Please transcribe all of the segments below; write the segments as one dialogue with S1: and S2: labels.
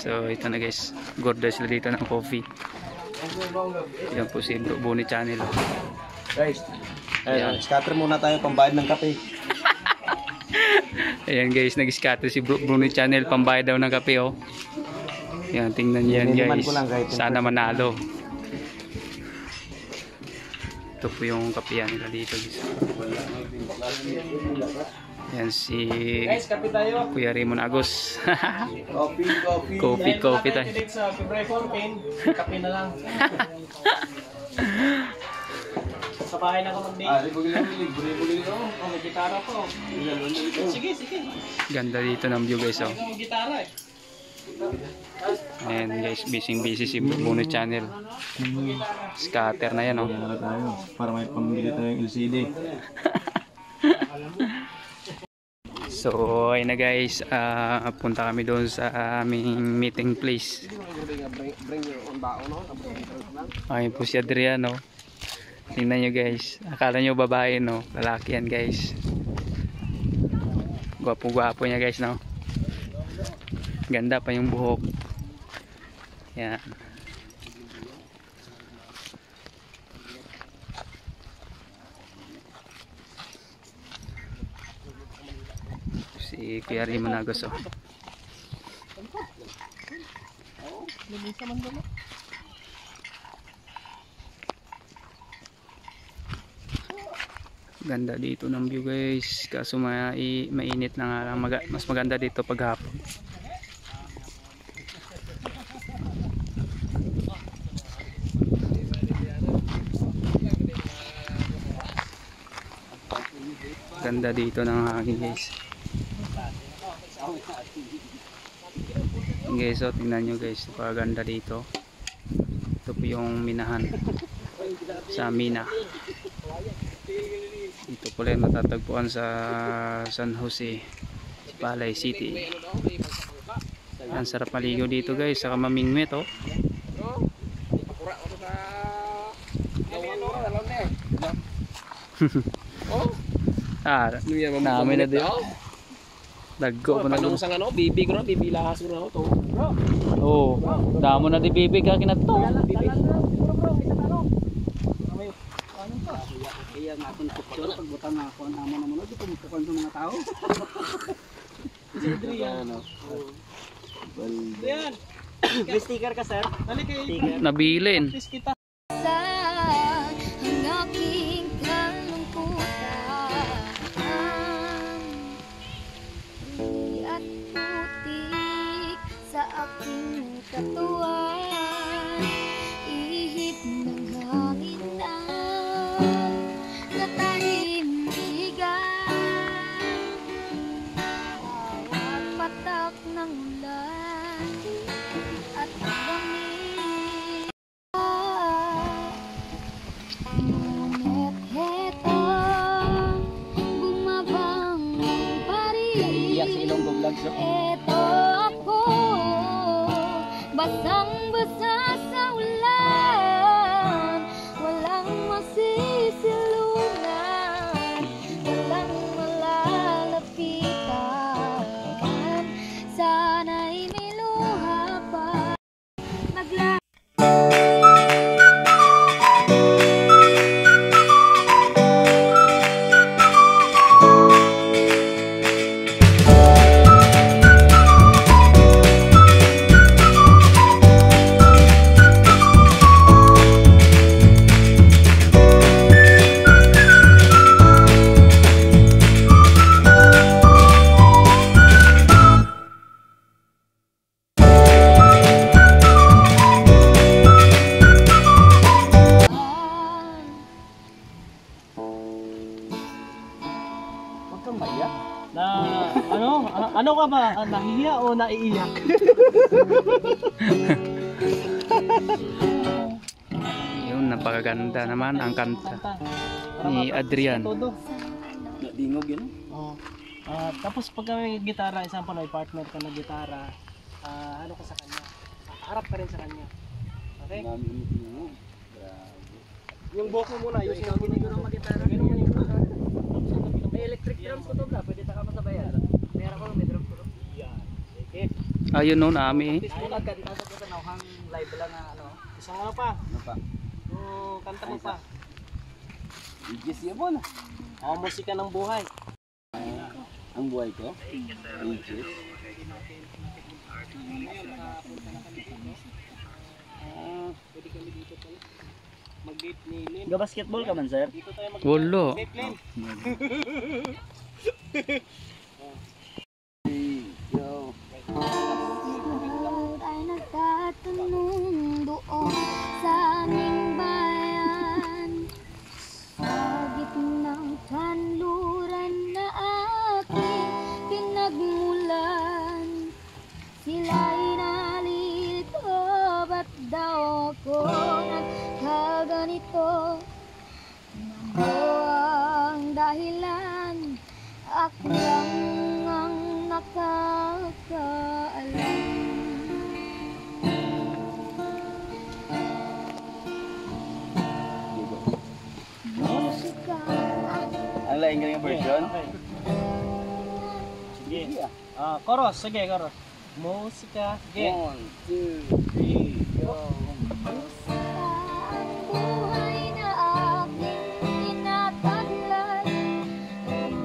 S1: So ito na guys, gorda sila dito ng coffee. Yan po si Bro Bunny Channel.
S2: Guys, scatter muna tayo pambayad ng kape.
S1: Ayan guys, nag-scatter si Bro Bunny Channel, pambayad daw ng kape oh. Yan, tingnan niyo yan guys. Sana manalo. Ito po yung kapihan nila dito guys. Yan si Kuya Raymond Agos. Coffee tayo.
S2: Sa February 14, kape na lang. Sa bahay na ako mag-date. Buli-buli ako. May gitara ko. Sige.
S1: Ganda dito ng view guys oh.
S2: May gitara eh.
S1: Ayan guys, busy si Bunny Channel. Scatter na yan oh.
S2: Para may pambili tayong LCD.
S1: So ayun na guys, punta kami doon sa aming meeting place. Ayun po si Adriano. Tingnan nyo guys, akala nyo babae no, lalaki yan guys. Gwapo niya guys no. Ganda pa yung buhok. Yan. Si Kuya Raymond Agos oh. Ganda dito ng view guys, kaso mainit na nga lang. Mas maganda dito pag hapon. Ganda dito ng hangin guys. Guys, so tingnan nyo guys, napakaganda dito. Ito po yung minahan sa Mina. Ito po lang matatagpuan sa San Jose, Palay City. Ang sarap maligo dito guys, saka mamingwit oh. Namin na din. Daggo mo na doon.
S2: Panong ano, bibi ko na, bibi lahas ko na ako to.
S1: Oo, damo na di bibi ka kinato.
S2: Iya nga akong picture, pagbutang nga ako, naman naman, ito pumupukan sa mga tao. Si Adrian. Adrian, may sticker ka sir?
S1: Nabilin.
S3: Eto ako, basang-basa sa ulan, walang masisilungan, walang malalapitan, sana'y may luha pa magla.
S2: Ano ka ba? Nahihiya o naiiyak?
S1: Yun, napakaganda naman ang kanta ni Adrian.
S2: Dingog yun? Oo. Tapos pag may gitara, isang may partner ka na gitara, ano ka sa kanya? Harap ka rin sa kanya. Okay? Yung buhok mo muna, yung sinagin mo ng magitara. May electric drums ko to bla, pwede ta ka masabayan. Meron ko may drums ko to. Yan. Okay.
S1: Ayun no, nami.
S2: Isang ano pa?
S4: Ano pa?
S2: Kanta mo pa.
S4: Igis yun mo na.
S2: Musika ng buhay.
S4: Ang buhay ko? Igis.
S2: Pwede kami dito pala. Mag-gate ni Lynn.
S4: Ga-basketball ka man, sir?
S2: Dito tayo
S1: Wolo.
S2: mag-gate Lynn.
S3: Ay nagtatanong doon sa aming bayan, sa gitnang kanluran na aking pinagmulan. Sila'y nalilito, ba't daw ako nagkaganito? Ano ang dahilan? Ako lang ang nakakaalam. Musika.
S4: Ang laing galing version?
S2: Okay. Sige. Chorus. Sige, chorus. Musika. Sige.
S4: 1, 2, 3, go!
S3: Musika ang buhay na aking tinataglay.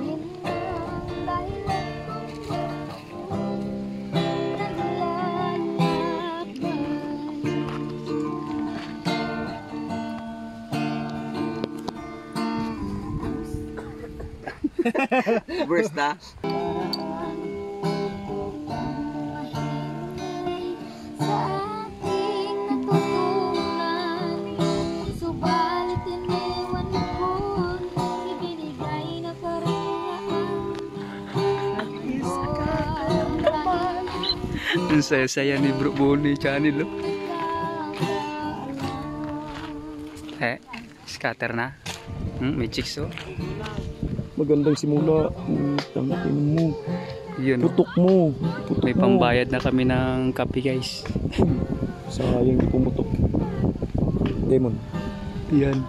S3: Yun ang dahilan kung naglalakbay.
S4: Verse na?
S3: Sa aking natutunan, subalit iniwan ko, ibinigay na karangyaan.
S1: Ang saya-saya ni Bro Bonnie channel. Oh. Scatter na. May chicks oh.
S5: Magandang simula. Tangkin mo.
S1: Yun.
S5: Putok mo. Putok
S1: May
S5: mo.
S1: pambayad na kami ng kape guys.
S5: Sayang pumutok. Demon.
S1: Yan.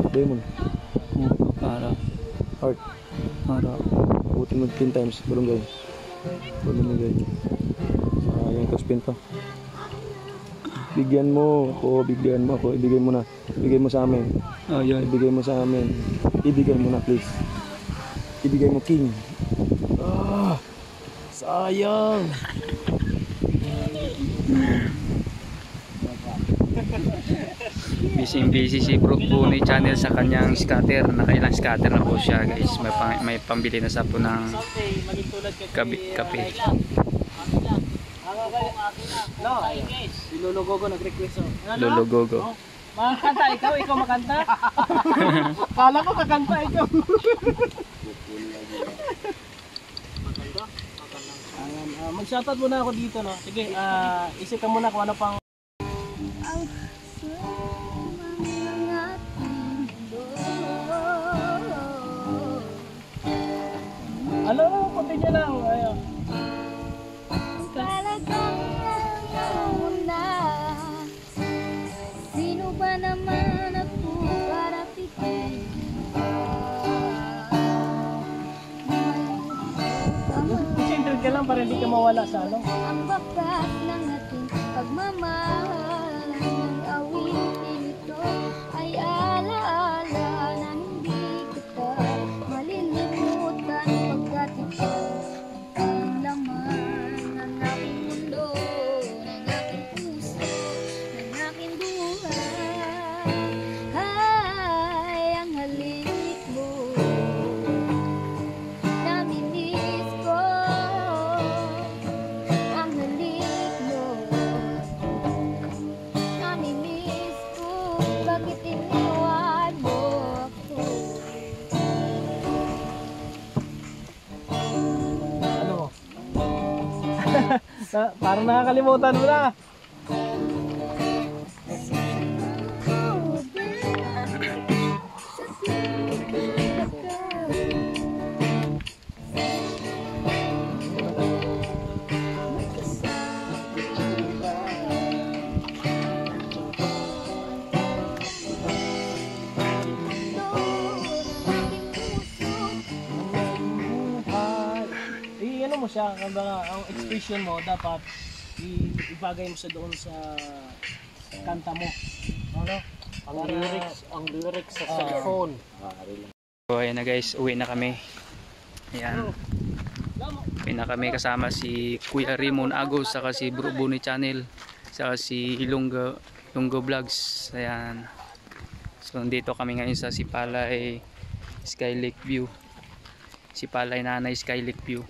S5: Demon.
S1: Para.
S5: Heart.
S1: Para.
S5: Abutin mo 10 times. Balong gawin. Balong gawin. Sayang to spin pa. Bigyan mo ako. Bigyan mo ako. Ibigay mo na. Ibigay mo sa amin.
S1: Oh, yan.
S5: Ibigay mo sa amin. Ibigay mo na please. Ibigay mo king. Ah! Sayang!
S1: Busy si Bro Bonnie channel sa kanyang scatter. Nakailang scatter na po siya guys. May pambili na sa po ng
S2: Someday, maging tulad kay
S1: kape.
S2: No, si Lolo Gogo nag-request.
S1: Lolo Gogo.
S2: Makakanta ikaw, ikaw makanta. Kala ko kakanta ikaw. Mag-shoutout muna ako dito, no. Sige, isip ka muna kung ano pang
S3: Ang sumang ating
S2: ano, kunti niya lang. Ayun.
S3: talagang nauna. Sino ba naman ako para pipiliin
S2: Sindred ka lang para hindi ka mawala sa ano.
S3: ang bakas ng ating pagmamahal. Ang awitin ito ay alaala na hindi kita malilimutan pagkat ito ang laman ng aking mundo, ng aking puso, ng aking buhay. Ay, ang halik mo, namimiss ko. Ang halik mo, namimiss ko. Bakit iniwan mo ako?
S2: Ano mo? Parang nakakalimutan mo na. mo siya, kumbaga ang expression mo dapat ibagay mo sa doon sa kanta mo. Ano? Ang lyrics sa cellphone.
S1: So ayan na guys, uwi na kami. Ayan. Uwi na kami kasama si Kuya Raymond Agos, saka si Bro Bonnie Channel, saka si Ilonggo Vlogs. Ayan. So dito kami ngayon sa Sipalay Sky Lake View. Sipalay Nanay Sky Lake View.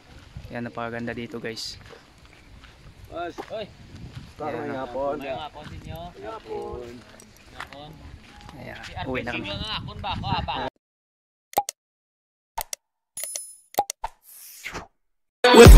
S1: Ayan, napakaganda dito guys.
S2: Oy.
S1: Ayan.
S2: Ngapon ninyo. Ngapon.
S1: Ayan, uwi na kami.
S2: Ngapon ba ako abang?
S5: With